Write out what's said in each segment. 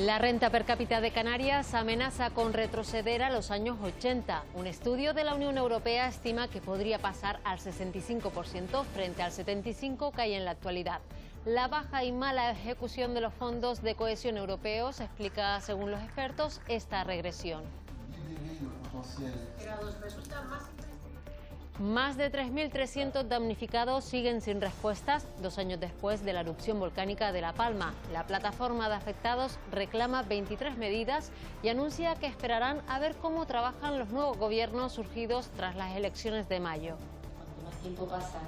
La renta per cápita de Canarias amenaza con retroceder a los años 80. Un estudio de la Unión Europea estima que podría pasar al 65% frente al 75% que hay en la actualidad. La baja y mala ejecución de los fondos de cohesión europeos explica, según los expertos, esta regresión. Más de 3.300 damnificados siguen sin respuestas 2 años después de la erupción volcánica de La Palma. La plataforma de afectados reclama 23 medidas y anuncia que esperarán a ver cómo trabajan los nuevos gobiernos surgidos tras las elecciones de mayo. Cuanto más tiempo pasa.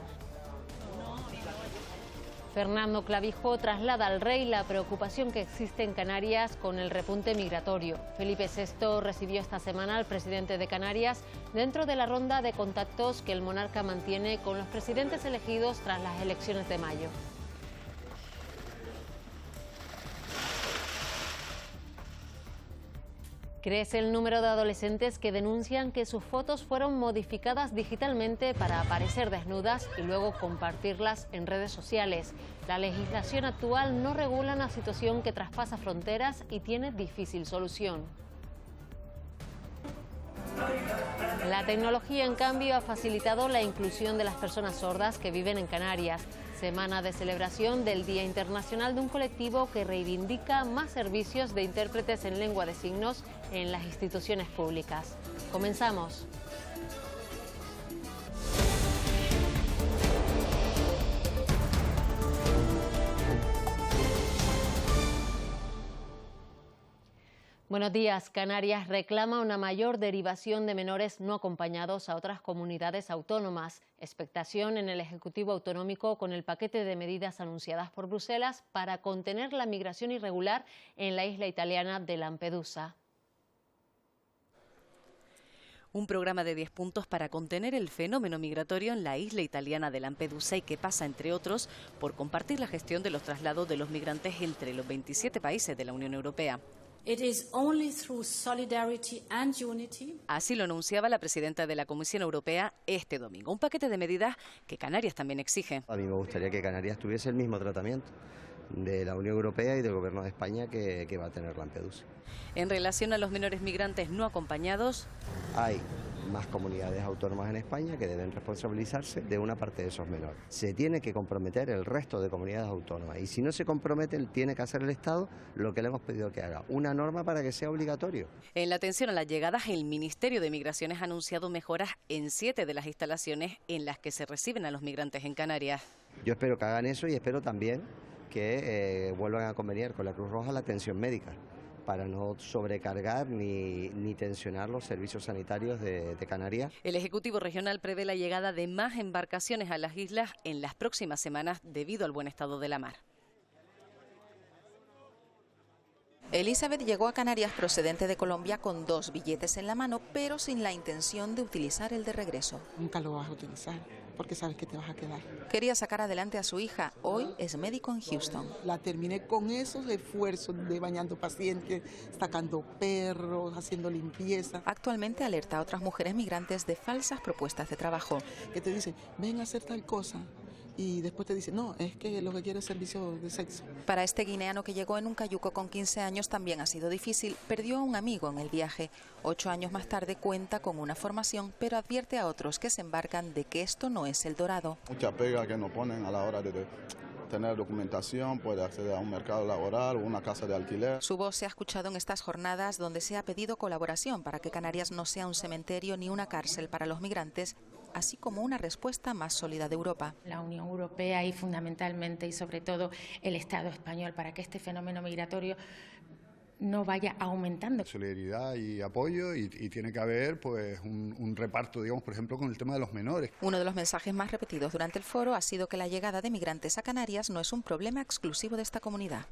Fernando Clavijo traslada al rey la preocupación que existe en Canarias con el repunte migratorio. Felipe VI recibió esta semana al presidente de Canarias dentro de la ronda de contactos que el monarca mantiene con los presidentes elegidos tras las elecciones de mayo. Crece el número de adolescentes que denuncian que sus fotos fueron modificadas digitalmente para aparecer desnudas y luego compartirlas en redes sociales. La legislación actual no regula una situación que traspasa fronteras y tiene difícil solución. La tecnología, en cambio, ha facilitado la inclusión de las personas sordas que viven en Canarias. Semana de celebración del Día Internacional de un colectivo que reivindica más servicios de intérpretes en lengua de signos en las instituciones públicas. Comenzamos. Buenos días. Canarias reclama una mayor derivación de menores no acompañados a otras comunidades autónomas. Expectación en el Ejecutivo Autonómico con el paquete de medidas anunciadas por Bruselas para contener la migración irregular en la isla italiana de Lampedusa. Un programa de 10 puntos para contener el fenómeno migratorio en la isla italiana de Lampedusa y que pasa, entre otros, por compartir la gestión de los traslados de los migrantes entre los 27 países de la Unión Europea. Así lo anunciaba la presidenta de la Comisión Europea este domingo. Un paquete de medidas que Canarias también exige. A mí me gustaría que Canarias tuviese el mismo tratamiento de la Unión Europea y del Gobierno de España que va a tener Lampedusa. En relación a los menores migrantes no acompañados, hay más comunidades autónomas en España que deben responsabilizarse de una parte de esos menores. Se tiene que comprometer el resto de comunidades autónomas y si no se comprometen tiene que hacer el Estado lo que le hemos pedido que haga, una norma para que sea obligatorio. En la atención a las llegadas, el Ministerio de Migraciones ha anunciado mejoras en 7 de las instalaciones en las que se reciben a los migrantes en Canarias. Yo espero que hagan eso y espero también que vuelvan a conveniar con la Cruz Roja la atención médica, para no sobrecargar ni tensionar los servicios sanitarios de Canarias. El Ejecutivo Regional prevé la llegada de más embarcaciones a las islas en las próximas semanas debido al buen estado de la mar. Elizabeth llegó a Canarias procedente de Colombia con 2 billetes en la mano, pero sin la intención de utilizar el de regreso. Nunca lo vas a utilizar, porque sabes que te vas a quedar. Quería sacar adelante a su hija. Hoy es médico en Houston. La terminé con esos esfuerzos de bañando pacientes, sacando perros, haciendo limpieza. Actualmente alerta a otras mujeres migrantes de falsas propuestas de trabajo. Que te dicen, ven a hacer tal cosa. Y después te dicen, no, es que lo que quiero es servicio de sexo. Para este guineano que llegó en un cayuco con 15 años también ha sido difícil. Perdió a un amigo en el viaje. 8 años más tarde cuenta con una formación, pero advierte a otros que se embarcan de que esto no es el dorado. Mucha pega que nos ponen a la hora de tener documentación, puede acceder a un mercado laboral o una casa de alquiler. Su voz se ha escuchado en estas jornadas donde se ha pedido colaboración para que Canarias no sea un cementerio ni una cárcel para los migrantes, así como una respuesta más sólida de Europa. La Unión Europea y fundamentalmente y sobre todo el Estado español para que este fenómeno migratorio no vaya aumentando. Solidaridad y apoyo y tiene que haber pues un reparto, digamos, por ejemplo, con el tema de los menores. Uno de los mensajes más repetidos durante el foro ha sido que la llegada de migrantes a Canarias no es un problema exclusivo de esta comunidad.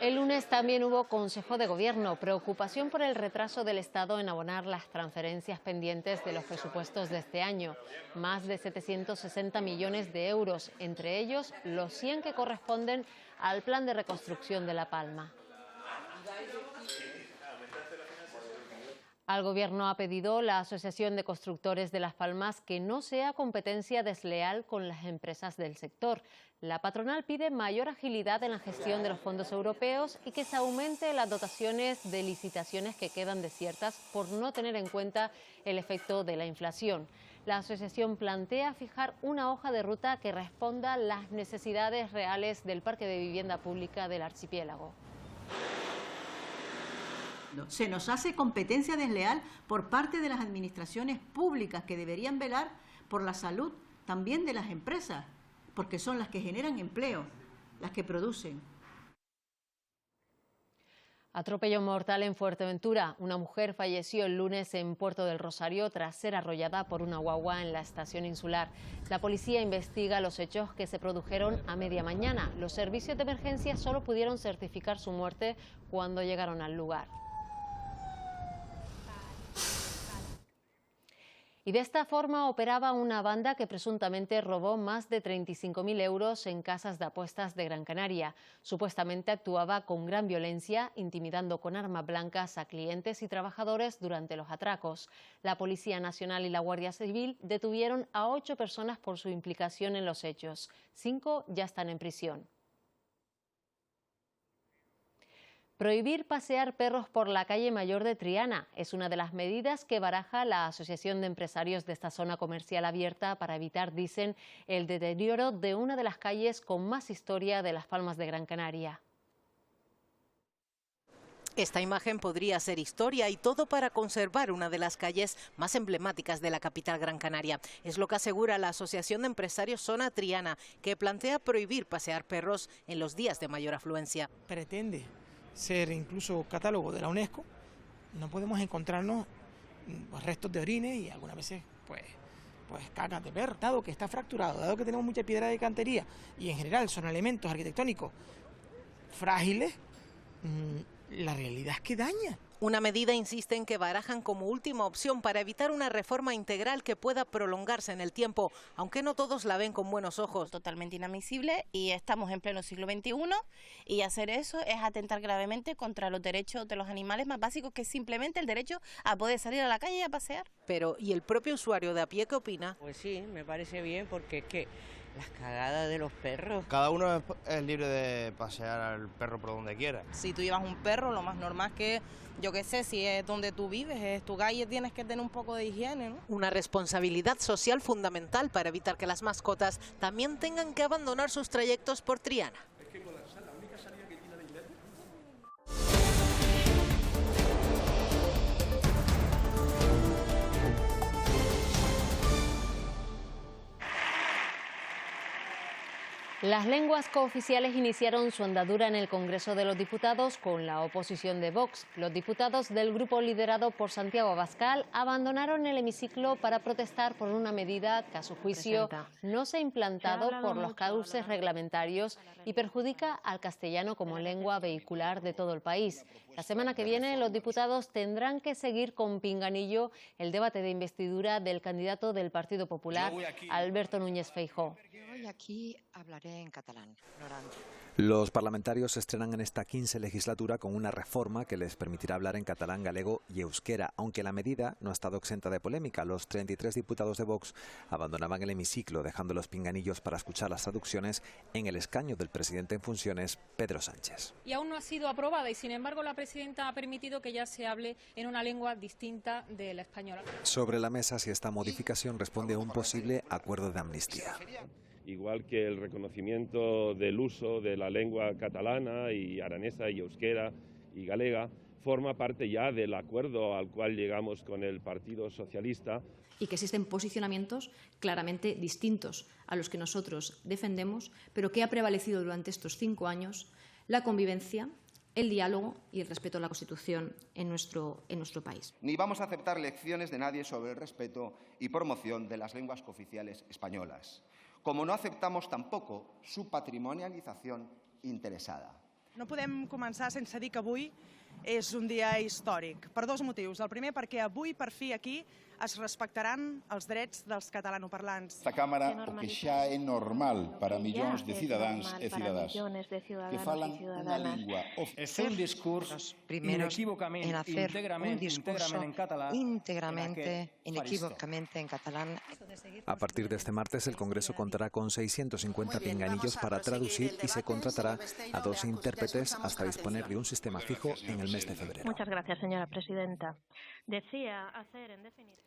El lunes también hubo Consejo de Gobierno, preocupación por el retraso del Estado en abonar las transferencias pendientes de los presupuestos de este año. Más de 760 millones de euros, entre ellos los 100 que corresponden al plan de reconstrucción de La Palma. Al Gobierno ha pedido la Asociación de Constructores de Las Palmas que no sea competencia desleal con las empresas del sector. La patronal pide mayor agilidad en la gestión de los fondos europeos y que se aumente las dotaciones de licitaciones que quedan desiertas por no tener en cuenta el efecto de la inflación. La asociación plantea fijar una hoja de ruta que responda a las necesidades reales del parque de vivienda pública del archipiélago. Se nos hace competencia desleal por parte de las administraciones públicas que deberían velar por la salud también de las empresas, porque son las que generan empleo, las que producen. Atropello mortal en Fuerteventura. Una mujer falleció el lunes en Puerto del Rosario tras ser arrollada por una guagua en la estación insular. La policía investiga los hechos que se produjeron a media mañana. Los servicios de emergencia solo pudieron certificar su muerte cuando llegaron al lugar. Y de esta forma operaba una banda que presuntamente robó más de 35.000 euros en casas de apuestas de Gran Canaria. Supuestamente actuaba con gran violencia, intimidando con armas blancas a clientes y trabajadores durante los atracos. La Policía Nacional y la Guardia Civil detuvieron a 8 personas por su implicación en los hechos. 5 ya están en prisión. Prohibir pasear perros por la calle Mayor de Triana es una de las medidas que baraja la Asociación de Empresarios de esta zona comercial abierta para evitar, dicen, el deterioro de una de las calles con más historia de Las Palmas de Gran Canaria. Esta imagen podría ser historia y todo para conservar una de las calles más emblemáticas de la capital gran canaria. Es lo que asegura la Asociación de Empresarios Zona Triana, que plantea prohibir pasear perros en los días de mayor afluencia. Pretende ser incluso catálogo de la UNESCO. No podemos encontrarnos restos de orines y algunas veces pues cagas de perro. Dado que está fracturado, dado que tenemos mucha piedra de cantería y en general son elementos arquitectónicos frágiles, la realidad es que daña. Una medida, insisten, que barajan como última opción para evitar una reforma integral que pueda prolongarse en el tiempo, aunque no todos la ven con buenos ojos. Totalmente inadmisible y estamos en pleno siglo XXI y hacer eso es atentar gravemente contra los derechos de los animales más básicos, que es simplemente el derecho a poder salir a la calle y a pasear. Pero, ¿y el propio usuario de a pie qué opina? Pues sí, me parece bien porque es que las cagadas de los perros. Cada uno es libre de pasear al perro por donde quiera. Si tú llevas un perro, lo más normal es que, yo qué sé, si es donde tú vives, es tu calle, tienes que tener un poco de higiene, ¿no? Una responsabilidad social fundamental para evitar que las mascotas también tengan que abandonar sus trayectos por Triana. Las lenguas cooficiales iniciaron su andadura en el Congreso de los Diputados con la oposición de Vox. Los diputados del grupo liderado por Santiago Abascal abandonaron el hemiciclo para protestar por una medida que a su juicio no se ha implantado por los cauces reglamentarios y perjudica al castellano como lengua vehicular de todo el país. La semana que viene los diputados tendrán que seguir con pinganillo el debate de investidura del candidato del Partido Popular, Alberto Núñez Feijóo. Hoy aquí hablaré en catalán. Los parlamentarios se estrenan en esta 15ª legislatura con una reforma que les permitirá hablar en catalán, galego y euskera, aunque la medida no ha estado exenta de polémica. Los 33 diputados de Vox abandonaban el hemiciclo, dejando los pinganillos para escuchar las traducciones en el escaño del presidente en funciones, Pedro Sánchez. Y aún no ha sido aprobada y, sin embargo, la presidenta ha permitido que ya se hable en una lengua distinta de la española. Sobre la mesa, si esta modificación responde a un posible acuerdo de amnistía. Igual que el reconocimiento del uso de la lengua catalana y aranesa y euskera y galega, forma parte ya del acuerdo al cual llegamos con el Partido Socialista. Y que existen posicionamientos claramente distintos a los que nosotros defendemos, pero que ha prevalecido durante estos 5 años la convivencia, el diálogo y el respeto a la Constitución en nuestro país. Ni vamos a aceptar lecciones de nadie sobre el respeto y promoción de las lenguas cooficiales españolas, como no aceptamos tampoco su patrimonialización interesada. No podem començar sense dir que avui és un dia històric, per dos motius. El primer, perquè avui, per fi, aquí es respectaran els drets dels catalanoparlants. Esta Cámara, o que xa é normal para millóns de cidadáns e cidadás que falan unha lingua. Es un discurso inequívocamente, inequívocamente en catalán. A partir de este martes, el Congreso contará con 650 pinganillos para traducir y se contratará a 2 intérpretes hasta disponer de un sistema fijo en el mes de febrero. Muchas gracias, señora presidenta. Decía hacer en definitiva.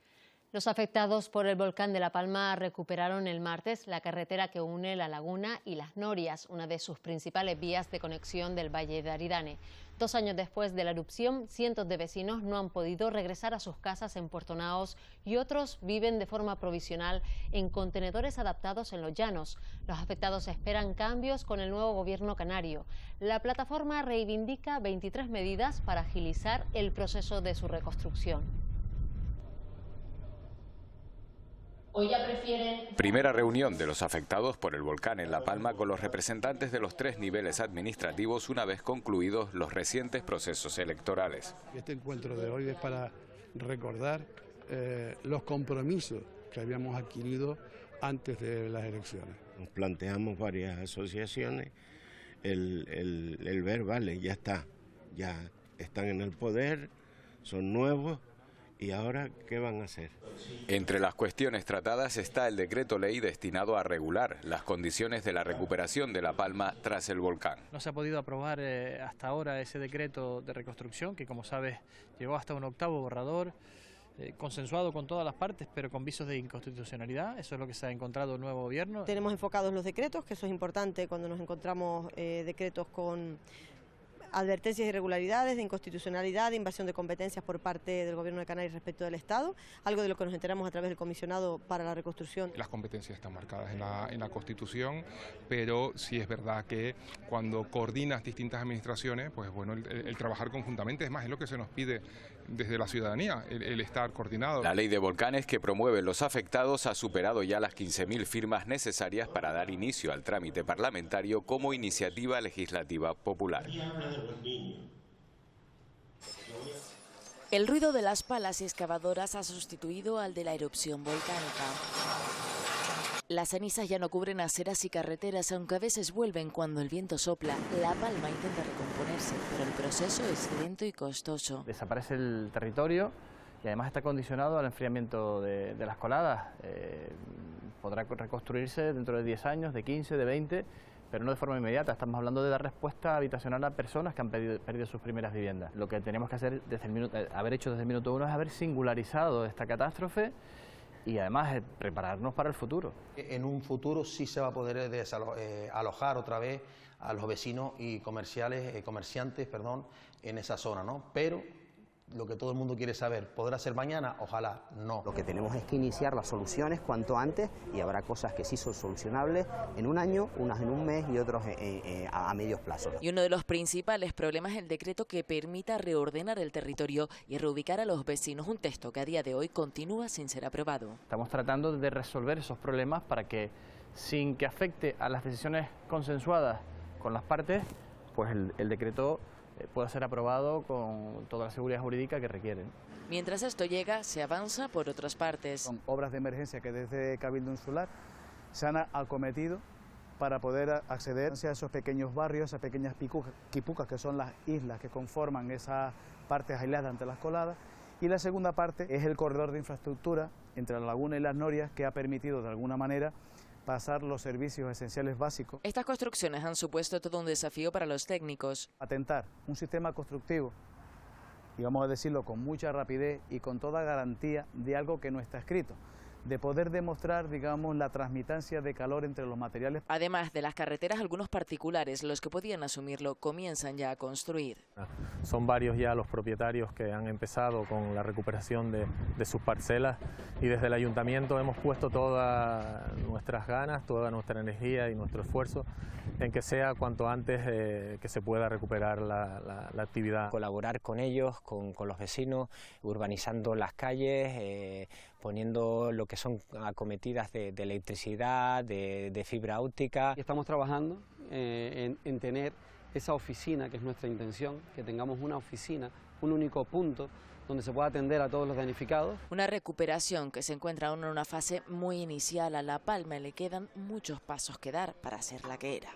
Los afectados por el volcán de La Palma recuperaron el martes la carretera que une La Laguna y Las Norias, una de sus principales vías de conexión del Valle de Aridane. 2 años después de la erupción, cientos de vecinos no han podido regresar a sus casas en Puerto Naos y otros viven de forma provisional en contenedores adaptados en los llanos. Los afectados esperan cambios con el nuevo gobierno canario. La plataforma reivindica 23 medidas para agilizar el proceso de su reconstrucción. Hoy ya prefieren... Primera reunión de los afectados por el volcán en La Palma con los representantes de los 3 niveles administrativos una vez concluidos los recientes procesos electorales. Este encuentro de hoy es para recordar los compromisos que habíamos adquirido antes de las elecciones. Nos planteamos varias asociaciones, el ver, vale, ya está, ya están en el poder, son nuevos. ¿Y ahora qué van a hacer? Entre las cuestiones tratadas está el decreto ley destinado a regular las condiciones de la recuperación de La Palma tras el volcán. No se ha podido aprobar hasta ahora ese decreto de reconstrucción que, como sabes, llegó hasta un 8º borrador, consensuado con todas las partes, pero con visos de inconstitucionalidad. Eso es lo que se ha encontrado el nuevo gobierno. Tenemos enfocados los decretos, que eso es importante cuando nos encontramos decretos con advertencias de irregularidades, de inconstitucionalidad, de invasión de competencias por parte del Gobierno de Canarias respecto del Estado, algo de lo que nos enteramos a través del comisionado para la reconstrucción. Las competencias están marcadas en la Constitución, pero sí es verdad que cuando coordinas distintas administraciones, pues bueno, el trabajar conjuntamente, es más, es lo que se nos pide desde la ciudadanía, el estar coordinado. La ley de volcanes que promueve los afectados ha superado ya las 15.000 firmas necesarias para dar inicio al trámite parlamentario como iniciativa legislativa popular. El ruido de las palas y excavadoras ha sustituido al de la erupción volcánica. Las cenizas ya no cubren aceras y carreteras, aunque a veces vuelven cuando el viento sopla. La Palma intenta recomponerse, pero el proceso es lento y costoso. Desaparece el territorio y además está condicionado al enfriamiento de las coladas. Podrá reconstruirse dentro de 10 años, de 15, de 20... pero no de forma inmediata. Estamos hablando de dar respuesta habitacional a personas que han perdido sus primeras viviendas. Lo que tenemos que hacer haber hecho desde el minuto 1 es haber singularizado esta catástrofe y además prepararnos para el futuro. En un futuro sí se va a poder alojar otra vez a los vecinos y comerciantes en esa zona, ¿no? Pero lo que todo el mundo quiere saber, ¿podrá ser mañana? Ojalá no. Lo que tenemos es que iniciar las soluciones cuanto antes y habrá cosas que sí son solucionables en un año, unas en un mes y otros a medios plazos. Y uno de los principales problemas es el decreto que permita reordenar el territorio y reubicar a los vecinos, un texto que a día de hoy continúa sin ser aprobado. Estamos tratando de resolver esos problemas para que, sin que afecte a las decisiones consensuadas con las partes, pues el decreto pueda ser aprobado con toda la seguridad jurídica que requieren. Mientras esto llega, se avanza por otras partes. Son obras de emergencia que desde Cabildo Insular se han acometido para poder acceder a esos pequeños barrios, esas pequeñas quipucas que son las islas que conforman esas partes aisladas ante las coladas. Y la segunda parte es el corredor de infraestructura entre La Laguna y Las Norias, que ha permitido de alguna manera pasar los servicios esenciales básicos. Estas construcciones han supuesto todo un desafío para los técnicos. Atentar un sistema constructivo, y vamos a decirlo con mucha rapidez y con toda garantía de algo que no está escrito, de poder demostrar, digamos, la transmitancia de calor entre los materiales. Además de las carreteras, algunos particulares, los que podían asumirlo, comienzan ya a construir. Son varios ya los propietarios que han empezado con la recuperación de sus parcelas y desde el ayuntamiento hemos puesto todas nuestras ganas, toda nuestra energía y nuestro esfuerzo en que sea cuanto antes que se pueda recuperar la actividad. Colaborar con ellos, con los vecinos, urbanizando las calles, poniendo lo que son acometidas de electricidad, de fibra óptica. Estamos trabajando en tener esa oficina, que es nuestra intención, que tengamos una oficina, un único punto donde se pueda atender a todos los damnificados. Una recuperación que se encuentra aún en una fase muy inicial. A La Palma le quedan muchos pasos que dar para ser la que era.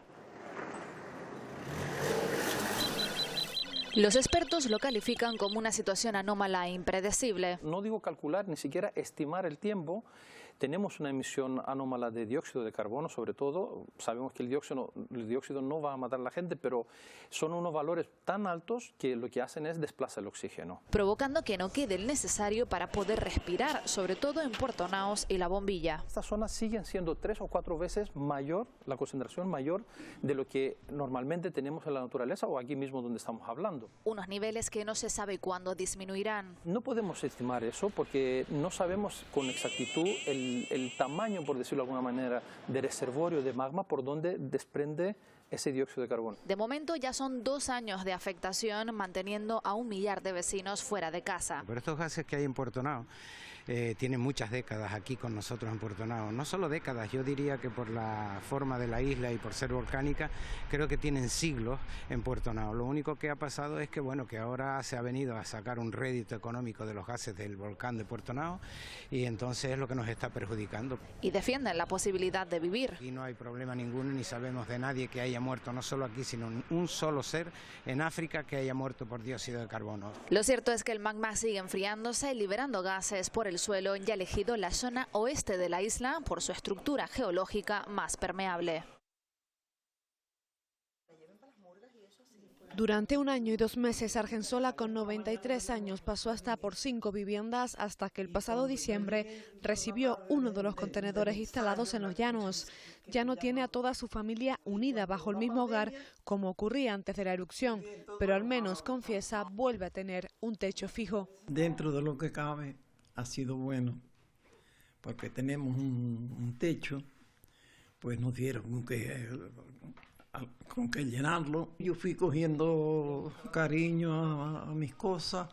Los expertos lo califican como una situación anómala e impredecible. No digo calcular, ni siquiera estimar el tiempo. Tenemos una emisión anómala de dióxido de carbono, sobre todo. Sabemos que el dióxido no va a matar a la gente, pero son unos valores tan altos que lo que hacen es desplazar el oxígeno. Provocando que no quede el necesario para poder respirar, sobre todo en Puerto Naos y La Bombilla. Estas zonas siguen siendo 3 o 4 veces mayor, la concentración mayor de lo que normalmente tenemos en la naturaleza o aquí mismo donde estamos hablando. Unos niveles que no se sabe cuándo disminuirán. No podemos estimar eso porque no sabemos con exactitud el tamaño, por decirlo de alguna manera, de reservorio de magma por donde desprende ese dióxido de carbono. De momento ya son 2 años de afectación, manteniendo a 1 millar de vecinos fuera de casa. Pero estos gases que hay en Puerto Naos tienen muchas décadas aquí con nosotros en Puerto Naos. No solo décadas, yo diría que por la forma de la isla y por ser volcánica, creo que tienen siglos en Puerto Naos. Lo único que ha pasado es que, bueno, que ahora se ha venido a sacar un rédito económico de los gases del volcán de Puerto Naos y entonces es lo que nos está perjudicando. Y defienden la posibilidad de vivir. Y no hay problema ninguno, ni sabemos de nadie que haya muerto, no solo aquí, sino un solo ser en África que haya muerto por dióxido de carbono. Lo cierto es que el magma sigue enfriándose y liberando gases por el suelo y ha elegido la zona oeste de la isla por su estructura geológica más permeable. Durante 1 año y 2 meses, Argensola, con 93 años, pasó hasta por 5 viviendas hasta que el pasado diciembre recibió uno de los contenedores instalados en los llanos. Ya no tiene a toda su familia unida bajo el mismo hogar como ocurría antes de la erupción, pero al menos, confiesa, vuelve a tener un techo fijo. Dentro de lo que cabe ha sido bueno, porque tenemos un techo, pues nos dieron con que llenarlo. Yo fui cogiendo cariño a mis cosas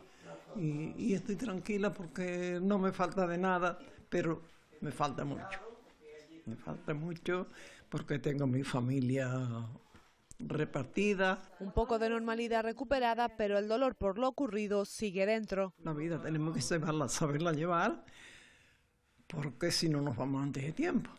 y estoy tranquila porque no me falta de nada, pero me falta mucho. Me falta mucho porque tengo mi familia repartida. Un poco de normalidad recuperada, pero el dolor por lo ocurrido sigue dentro. La vida tenemos que saberla llevar, porque si no nos vamos antes de tiempo.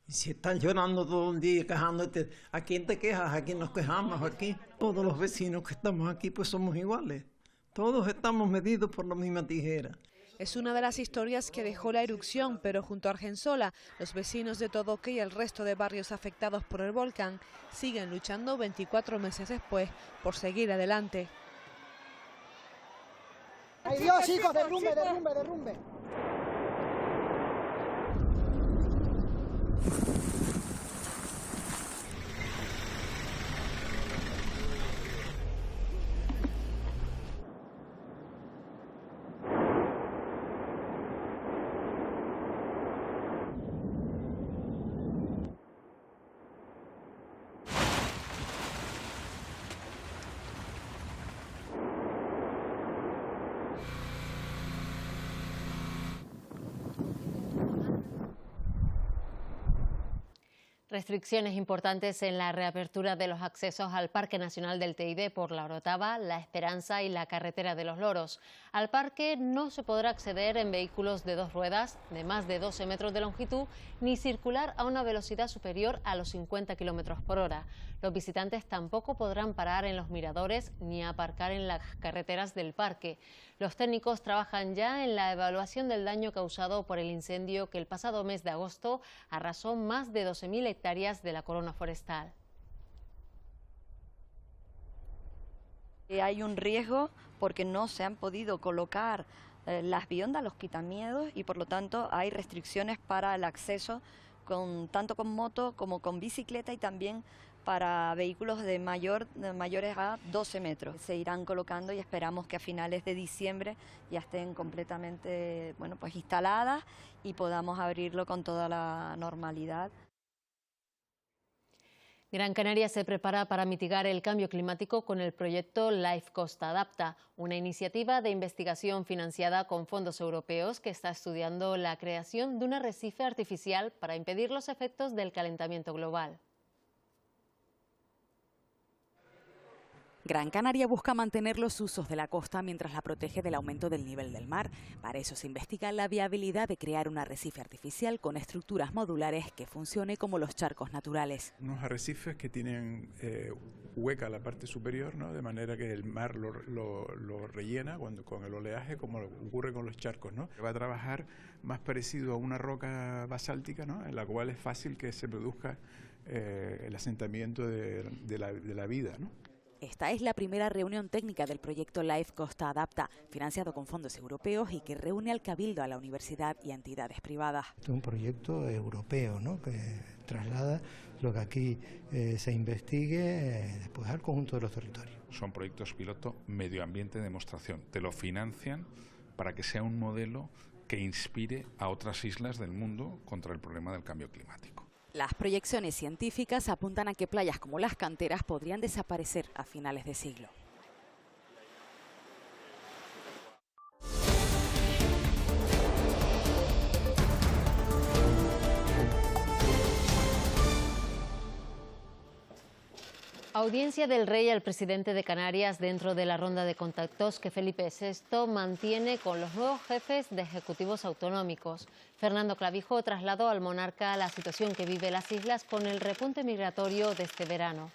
Y si estás llorando todo el día, quejándote, ¿a quién te quejas? ¿A quién nos quejamos aquí? Todos los vecinos que estamos aquí pues somos iguales. Todos estamos medidos por la misma tijera. Es una de las historias que dejó la erupción, pero junto a Argensola, los vecinos de Todoque y el resto de barrios afectados por el volcán siguen luchando 24 meses después por seguir adelante. ¡Ay Dios, chicos! ¡Derrumbe, derrumbe, derrumbe! Restricciones importantes en la reapertura de los accesos al Parque Nacional del Teide por la Orotava, La Esperanza y la Carretera de los Loros. Al parque no se podrá acceder en vehículos de 2 ruedas de más de 12 metros de longitud ni circular a una velocidad superior a los 50 km por hora. Los visitantes tampoco podrán parar en los miradores ni aparcar en las carreteras del parque. Los técnicos trabajan ya en la evaluación del daño causado por el incendio que el pasado mes de agosto arrasó más de 12.000 hectáreas de la corona forestal. Hay un riesgo porque no se han podido colocar las viondas, los quitamiedos, y por lo tanto hay restricciones para el acceso tanto con moto como con bicicleta y también para vehículos de mayores a 12 metros. Se irán colocando y esperamos que a finales de diciembre ya estén completamente instaladas y podamos abrirlo con toda la normalidad. Gran Canaria se prepara para mitigar el cambio climático con el proyecto Life Costa Adapta, una iniciativa de investigación financiada con fondos europeos que está estudiando la creación de un arrecife artificial para impedir los efectos del calentamiento global. Gran Canaria busca mantener los usos de la costa mientras la protege del aumento del nivel del mar. Para eso se investiga la viabilidad de crear un arrecife artificial con estructuras modulares que funcione como los charcos naturales. Unos arrecifes que tienen hueca la parte superior, ¿no? De manera que el mar lo rellena con el oleaje, como ocurre con los charcos, ¿no? Va a trabajar más parecido a una roca basáltica, ¿no? En la cual es fácil que se produzca el asentamiento de la vida, ¿no? Esta es la primera reunión técnica del proyecto Life Costa Adapta, financiado con fondos europeos y que reúne al Cabildo, a la universidad y a entidades privadas. Este es un proyecto europeo, ¿no? Que traslada lo que aquí se investigue después al conjunto de los territorios. Son proyectos piloto medio ambiente de demostración. Te lo financian para que sea un modelo que inspire a otras islas del mundo contra el problema del cambio climático. Las proyecciones científicas apuntan a que playas como Las Canteras podrían desaparecer a finales de siglo. Audiencia del Rey al presidente de Canarias dentro de la ronda de contactos que Felipe VI mantiene con los nuevos jefes de ejecutivos autonómicos. Fernando Clavijo trasladó al monarca la situación que vive las islas con el repunte migratorio de este verano.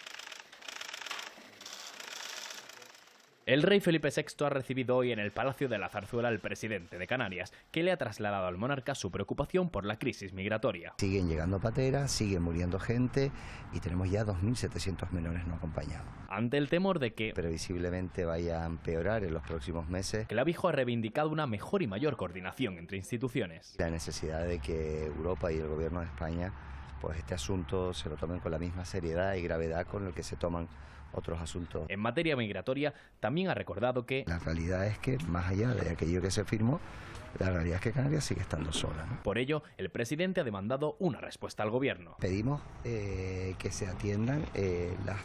El rey Felipe VI ha recibido hoy en el Palacio de la Zarzuela al presidente de Canarias, que le ha trasladado al monarca su preocupación por la crisis migratoria. Siguen llegando pateras, sigue muriendo gente y tenemos ya 2.700 menores no acompañados. Ante el temor de que previsiblemente vaya a empeorar en los próximos meses, Clavijo ha reivindicado una mejor y mayor coordinación entre instituciones. La necesidad de que Europa y el gobierno de España pues este asunto se lo tomen con la misma seriedad y gravedad con el que se toman otros asuntos. En materia migratoria también ha recordado que la realidad es que más allá de aquello que se firmó, la realidad es que Canarias sigue estando sola, ¿no? Por ello, el presidente ha demandado una respuesta al gobierno. Pedimos que se atiendan las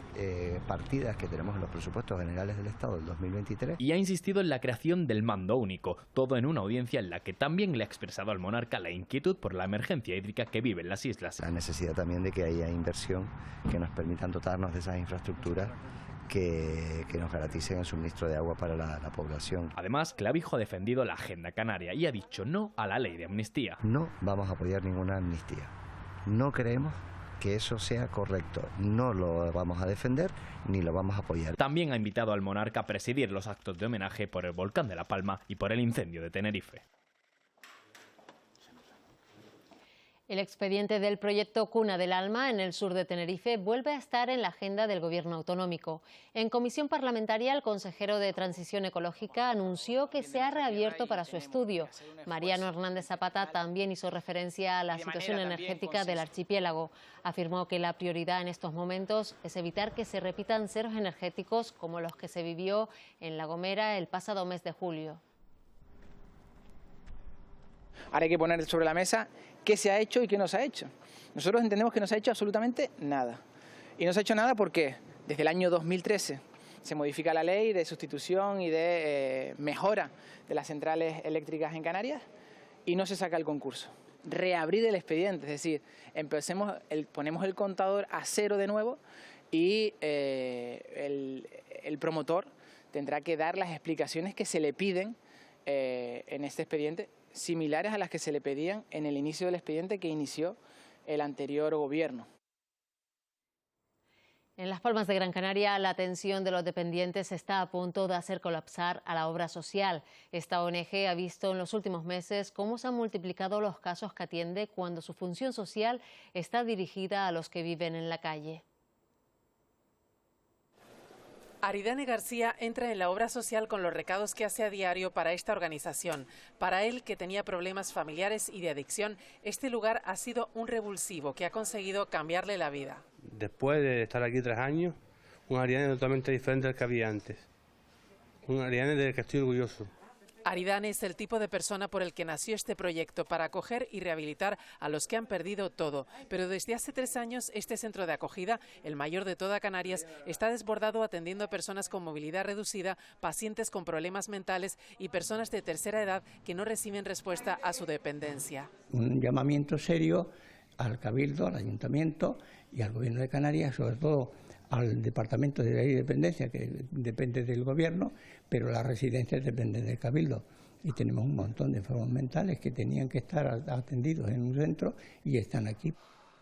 partidas que tenemos en los presupuestos generales del Estado del 2023. Y ha insistido en la creación del mando único, todo en una audiencia en la que también le ha expresado al monarca la inquietud por la emergencia hídrica que viven las islas. La necesidad también de que haya inversión que nos permitan dotarnos de esas infraestructuras que nos garanticen el suministro de agua para la población. Además, Clavijo ha defendido la agenda canaria y ha dicho no a la ley de amnistía. No vamos a apoyar ninguna amnistía. No creemos que eso sea correcto. No lo vamos a defender ni lo vamos a apoyar. También ha invitado al monarca a presidir los actos de homenaje por el volcán de La Palma y por el incendio de Tenerife. El expediente del proyecto Cuna del Alma en el sur de Tenerife vuelve a estar en la agenda del Gobierno autonómico. En comisión parlamentaria, el consejero de Transición Ecológica anunció que se ha reabierto para su estudio. Mariano Hernández Zapata también hizo referencia a la situación energética del archipiélago. Afirmó que la prioridad en estos momentos es evitar que se repitan ceros energéticos como los que se vivió en La Gomera el pasado mes de julio. Ahora hay que poner sobre la mesa qué se ha hecho y qué no se ha hecho. Nosotros entendemos que no se ha hecho absolutamente nada. Y no se ha hecho nada porque desde el año 2013 se modifica la ley de sustitución y de mejora de las centrales eléctricas en Canarias y no se saca el concurso. Reabrir el expediente, es decir, ponemos el contador a cero de nuevo y el promotor tendrá que dar las explicaciones que se le piden en este expediente, similares a las que se le pedían en el inicio del expediente que inició el anterior gobierno. En Las Palmas de Gran Canaria, la atención de los dependientes está a punto de hacer colapsar a la obra social. Esta ONG ha visto en los últimos meses cómo se han multiplicado los casos que atiende cuando su función social está dirigida a los que viven en la calle. Aridane García entra en la obra social con los recados que hace a diario para esta organización. Para él, que tenía problemas familiares y de adicción, este lugar ha sido un revulsivo que ha conseguido cambiarle la vida. Después de estar aquí 3 años, un Aridane totalmente diferente al que había antes. Un Aridane del que estoy orgulloso. Aridane es el tipo de persona por el que nació este proyecto, para acoger y rehabilitar a los que han perdido todo. Pero desde hace 3 años, este centro de acogida, el mayor de toda Canarias, está desbordado atendiendo a personas con movilidad reducida, pacientes con problemas mentales y personas de tercera edad que no reciben respuesta a su dependencia. Un llamamiento serio al Cabildo, al Ayuntamiento y al Gobierno de Canarias, sobre todo al Departamento de Ley y Dependencia, que depende del Gobierno, pero las residencias dependen del Cabildo. Y tenemos un montón de enfermos mentales que tenían que estar atendidos en un centro y están aquí.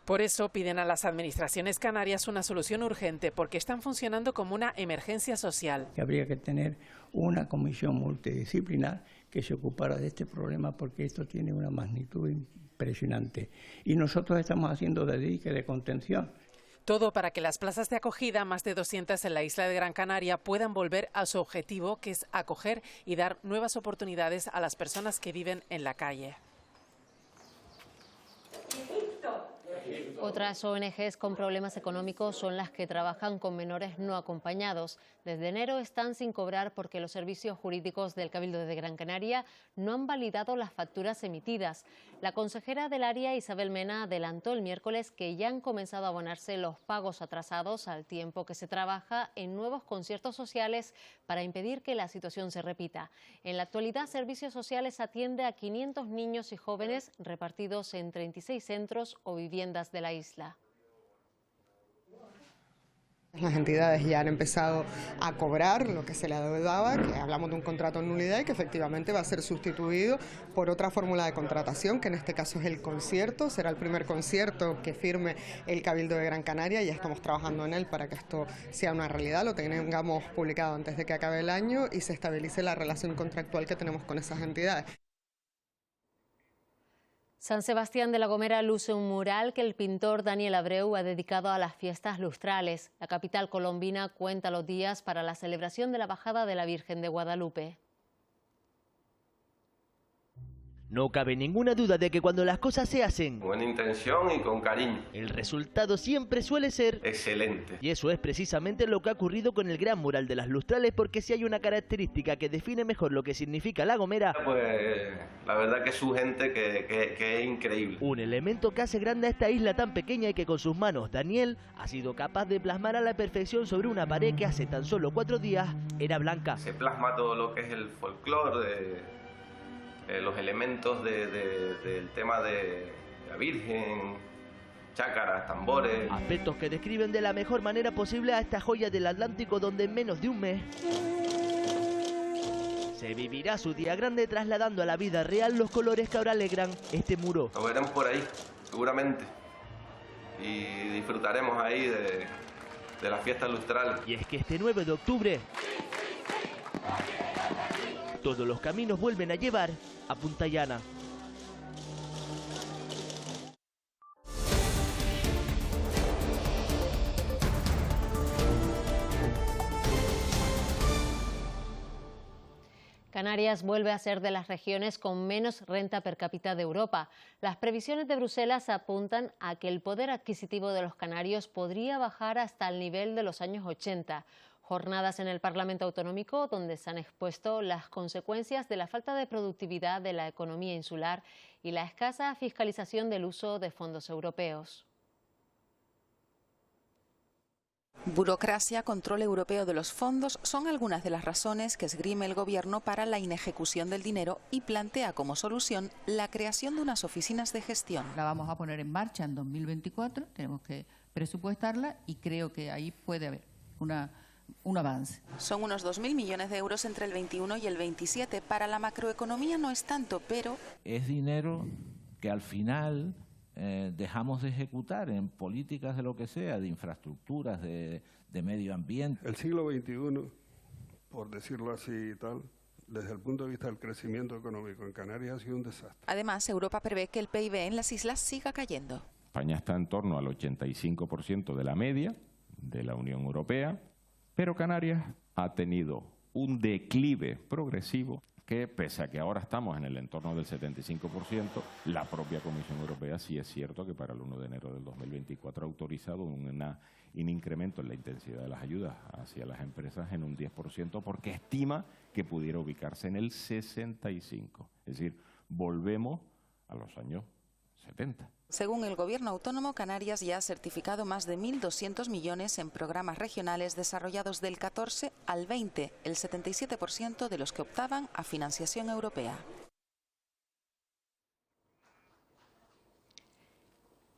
Por eso piden a las administraciones canarias una solución urgente, porque están funcionando como una emergencia social. Que habría que tener una comisión multidisciplinar que se ocupara de este problema, porque esto tiene una magnitud impresionante. Y nosotros estamos haciendo de dique de contención. Todo para que las plazas de acogida, más de 200 en la isla de Gran Canaria, puedan volver a su objetivo, que es acoger y dar nuevas oportunidades a las personas que viven en la calle. Otras ONGs con problemas económicos son las que trabajan con menores no acompañados. Desde enero están sin cobrar porque los servicios jurídicos del Cabildo de Gran Canaria no han validado las facturas emitidas. La consejera del área, Isabel Mena, adelantó el miércoles que ya han comenzado a abonarse los pagos atrasados al tiempo que se trabaja en nuevos conciertos sociales para impedir que la situación se repita. En la actualidad, Servicios Sociales atiende a 500 niños y jóvenes repartidos en 36 centros o viviendas de la isla. Las entidades ya han empezado a cobrar lo que se le adeudaba, que hablamos de un contrato en nulidad y que efectivamente va a ser sustituido por otra fórmula de contratación, que en este caso es el concierto. Será el primer concierto que firme el Cabildo de Gran Canaria y ya estamos trabajando en él para que esto sea una realidad, lo tengamos publicado antes de que acabe el año y se estabilice la relación contractual que tenemos con esas entidades. San Sebastián de la Gomera luce un mural que el pintor Daniel Abreu ha dedicado a las fiestas lustrales. La capital colombina cuenta los días para la celebración de la bajada de la Virgen de Guadalupe. No cabe ninguna duda de que cuando las cosas se hacen con intención y con cariño, el resultado siempre suele ser excelente. Y eso es precisamente lo que ha ocurrido con el gran mural de las lustrales, porque si hay una característica que define mejor lo que significa La Gomera, pues la verdad que es su gente que es increíble. Un elemento que hace grande a esta isla tan pequeña y que con sus manos Daniel ha sido capaz de plasmar a la perfección sobre una pared que hace tan solo 4 días era blanca. Se plasma todo lo que es el folclore, los elementos del tema de la Virgen, chácaras, tambores. Aspectos que describen de la mejor manera posible a esta joya del Atlántico, donde en menos de un mes se vivirá su día grande trasladando a la vida real los colores que ahora alegran este muro. Lo veremos por ahí, seguramente, y disfrutaremos ahí de la fiesta lustral. Y es que este 9 de octubre todos los caminos vuelven a llevar a Punta Llana. Canarias vuelve a ser de las regiones con menos renta per cápita de Europa. Las previsiones de Bruselas apuntan a que el poder adquisitivo de los canarios podría bajar hasta el nivel de los años 80. Jornadas en el Parlamento Autonómico donde se han expuesto las consecuencias de la falta de productividad de la economía insular y la escasa fiscalización del uso de fondos europeos. Burocracia, control europeo de los fondos son algunas de las razones que esgrime el Gobierno para la inejecución del dinero y plantea como solución la creación de unas oficinas de gestión. La vamos a poner en marcha en 2024, tenemos que presupuestarla y creo que ahí puede haber un avance. Son unos 2.000 millones de euros entre el 21 y el 27. Para la macroeconomía no es tanto, pero es dinero que al final dejamos de ejecutar en políticas de lo que sea, de infraestructuras, de medio ambiente. El siglo XXI, por decirlo así y tal, desde el punto de vista del crecimiento económico en Canarias ha sido un desastre. Además, Europa prevé que el PIB en las islas siga cayendo. España está en torno al 85% de la media de la Unión Europea, pero Canarias ha tenido un declive progresivo que, pese a que ahora estamos en el entorno del 75%, la propia Comisión Europea sí es cierto que para el 1 de enero del 2024 ha autorizado un incremento en la intensidad de las ayudas hacia las empresas en un 10%, porque estima que pudiera ubicarse en el 65%. Es decir, volvemos a los años 70. Según el Gobierno autónomo, Canarias ya ha certificado más de 1.200 millones en programas regionales desarrollados del 14 al 20, el 77% de los que optaban a financiación europea.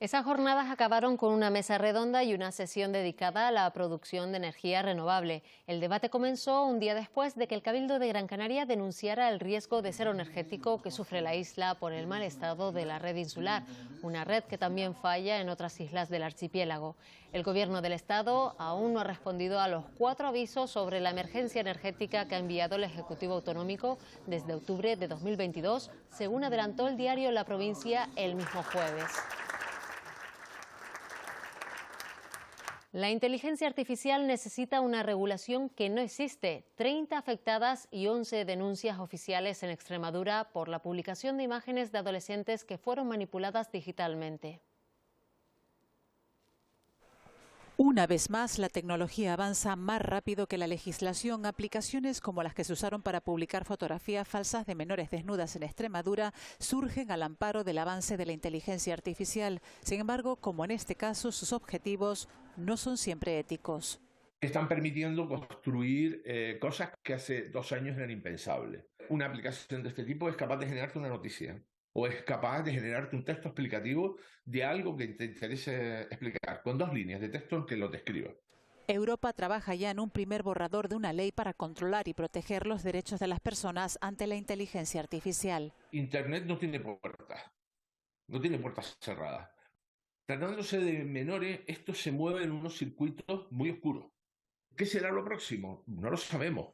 Esas jornadas acabaron con una mesa redonda y una sesión dedicada a la producción de energía renovable. El debate comenzó un día después de que el Cabildo de Gran Canaria denunciara el riesgo de cero energético que sufre la isla por el mal estado de la red insular, una red que también falla en otras islas del archipiélago. El Gobierno del Estado aún no ha respondido a los 4 avisos sobre la emergencia energética que ha enviado el Ejecutivo Autonómico desde octubre de 2022, según adelantó el diario La Provincia el mismo jueves. La inteligencia artificial necesita una regulación que no existe. 30 afectadas y 11 denuncias oficiales en Extremadura por la publicación de imágenes de adolescentes que fueron manipuladas digitalmente. Una vez más, la tecnología avanza más rápido que la legislación. Aplicaciones como las que se usaron para publicar fotografías falsas de menores desnudas en Extremadura surgen al amparo del avance de la inteligencia artificial. Sin embargo, como en este caso, sus objetivos no son siempre éticos. Están permitiendo construir cosas que hace 2 años eran impensables. Una aplicación de este tipo es capaz de generarte una noticia o es capaz de generarte un texto explicativo de algo que te interese explicar, con 2 líneas de texto en que lo describa. Europa trabaja ya en un primer borrador de una ley para controlar y proteger los derechos de las personas ante la inteligencia artificial. Internet no tiene puertas cerradas. Tratándose de menores, esto se mueve en unos circuitos muy oscuros. ¿Qué será lo próximo? No lo sabemos.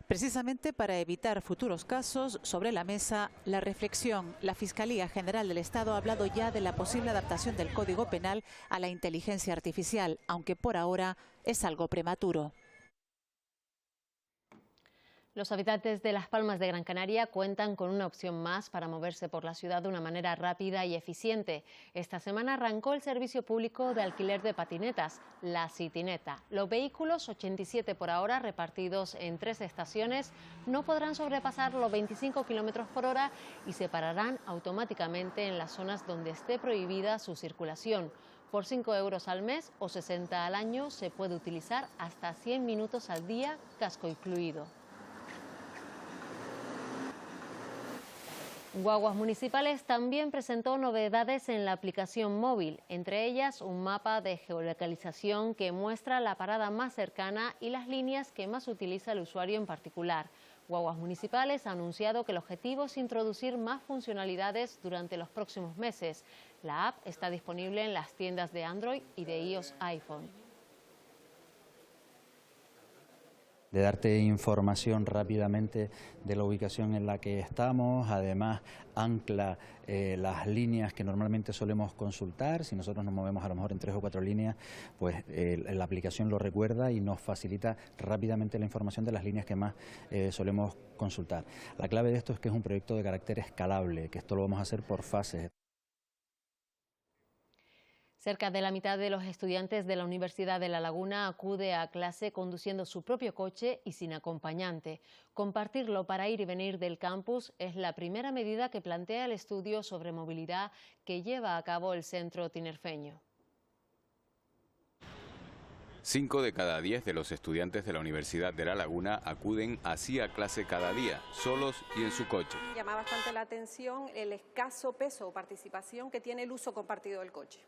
Precisamente para evitar futuros casos, sobre la mesa, la reflexión. La Fiscalía General del Estado ha hablado ya de la posible adaptación del Código Penal a la inteligencia artificial, aunque por ahora es algo prematuro. Los habitantes de Las Palmas de Gran Canaria cuentan con una opción más para moverse por la ciudad de una manera rápida y eficiente. Esta semana arrancó el servicio público de alquiler de patinetas, la Citineta. Los vehículos, 87 por hora, repartidos en 3 estaciones, no podrán sobrepasar los 25 km por hora y se pararán automáticamente en las zonas donde esté prohibida su circulación. Por 5 euros al mes o 60 al año se puede utilizar hasta 100 minutos al día, casco incluido. Guaguas Municipales también presentó novedades en la aplicación móvil, entre ellas un mapa de geolocalización que muestra la parada más cercana y las líneas que más utiliza el usuario en particular. Guaguas Municipales ha anunciado que el objetivo es introducir más funcionalidades durante los próximos meses. La app está disponible en las tiendas de Android y de iOS iPhone. De darte información rápidamente de la ubicación en la que estamos, además ancla las líneas que normalmente solemos consultar. Si nosotros nos movemos a lo mejor en 3 o 4 líneas, pues la aplicación lo recuerda y nos facilita rápidamente la información de las líneas que más solemos consultar. La clave de esto es que es un proyecto de carácter escalable, que esto lo vamos a hacer por fases. Cerca de la mitad de los estudiantes de la Universidad de La Laguna acude a clase conduciendo su propio coche y sin acompañante. Compartirlo para ir y venir del campus es la primera medida que plantea el estudio sobre movilidad que lleva a cabo el centro tinerfeño. 5 de cada 10 de los estudiantes de la Universidad de La Laguna acuden así a clase cada día, solos y en su coche. Llama bastante la atención el escaso peso o participación que tiene el uso compartido del coche.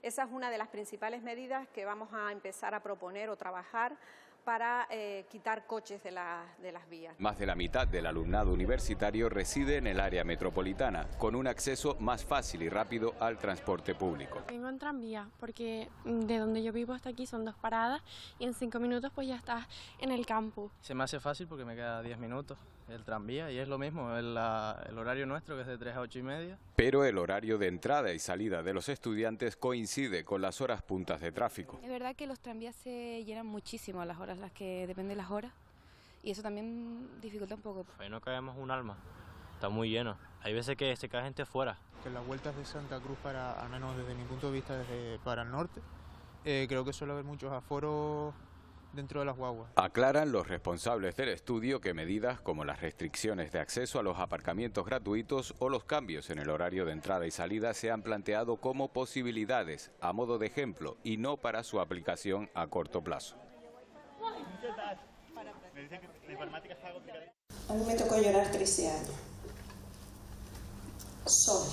Esa es una de las principales medidas que vamos a empezar a proponer o trabajar para quitar coches de las vías. Más de la mitad del alumnado universitario reside en el área metropolitana, con un acceso más fácil y rápido al transporte público. Vengo en tranvía, porque de donde yo vivo hasta aquí son 2 paradas y en 5 minutos pues ya estás en el campus. Se me hace fácil porque me queda 10 minutos el tranvía y es lo mismo, el horario nuestro que es de 3 a 8 y media. Pero el horario de entrada y salida de los estudiantes coincide con las horas puntas de tráfico. Es verdad que los tranvías se llenan muchísimo a las horas, las que dependen de las horas, y eso también dificulta un poco. Ahí no caemos un alma, está muy lleno. Hay veces que se cae gente fuera. Que las vueltas de Santa Cruz, al menos desde mi punto de vista, para el norte, creo que suele haber muchos aforos dentro de las guaguas. Aclaran los responsables del estudio que medidas como las restricciones de acceso a los aparcamientos gratuitos o los cambios en el horario de entrada y salida se han planteado como posibilidades, a modo de ejemplo, y no para su aplicación a corto plazo. A mí me tocó llorar 13 años. Sola.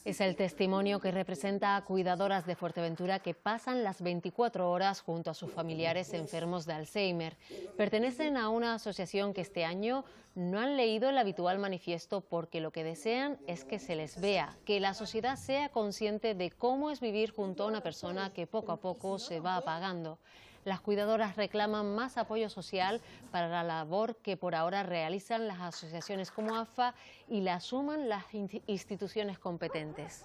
Es el testimonio que representa a cuidadoras de Fuerteventura que pasan las 24 horas junto a sus familiares enfermos de Alzheimer. Pertenecen a una asociación que este año no han leído el habitual manifiesto porque lo que desean es que se les vea, que la sociedad sea consciente de cómo es vivir junto a una persona que poco a poco se va apagando. Las cuidadoras reclaman más apoyo social para la labor que por ahora realizan las asociaciones como AFA y la asuman las instituciones competentes.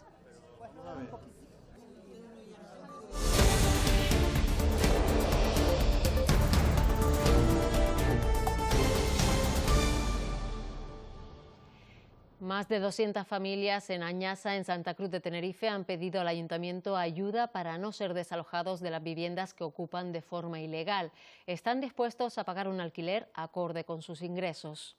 Más de 200 familias en Añasa, en Santa Cruz de Tenerife, han pedido al ayuntamiento ayuda para no ser desalojados de las viviendas que ocupan de forma ilegal. Están dispuestos a pagar un alquiler acorde con sus ingresos.